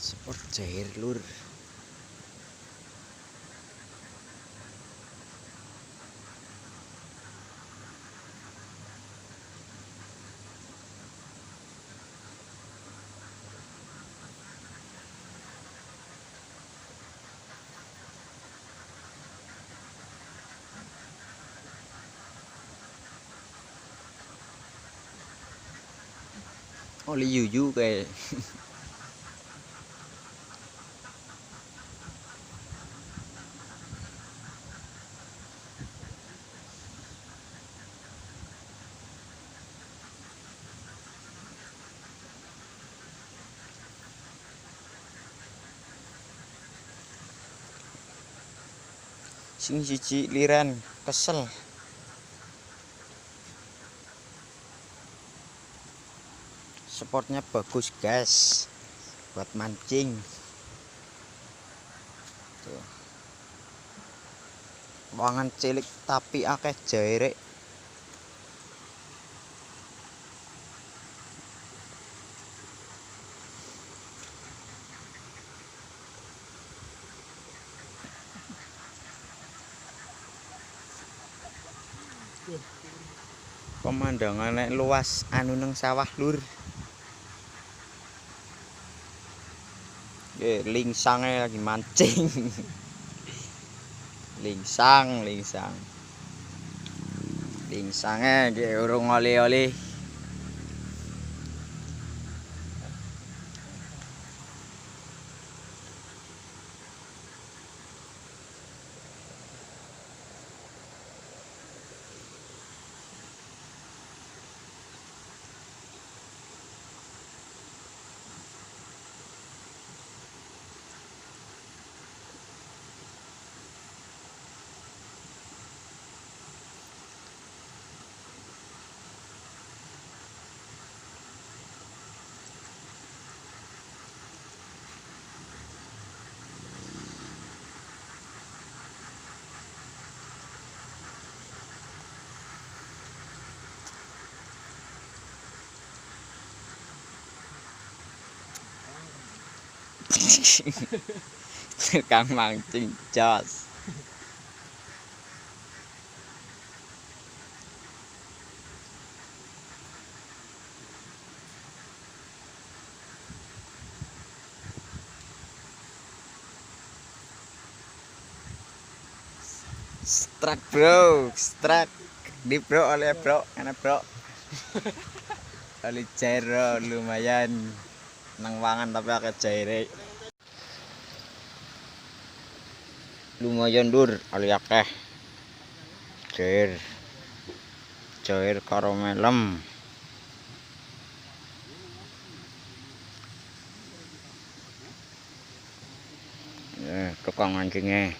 Sport cair lur. Oli yuyu kayak sing siji liran kesel. Sportnya bagus guys, buat mancing. Tuh. Wangan cilik tapi akeh jairek. Pemandangannya luas anu neng sawah lur. Lingsangnya lagi mancing. Lingsangnya urung oli-oli. Tukang mancing jos. Strike bro, strike di bro oleh bro, enak bro. Oli cair lumayan nang wangan tapi agak cair. Lumayan dur oli akeh. Cair karo melem. Tukang mancingnya.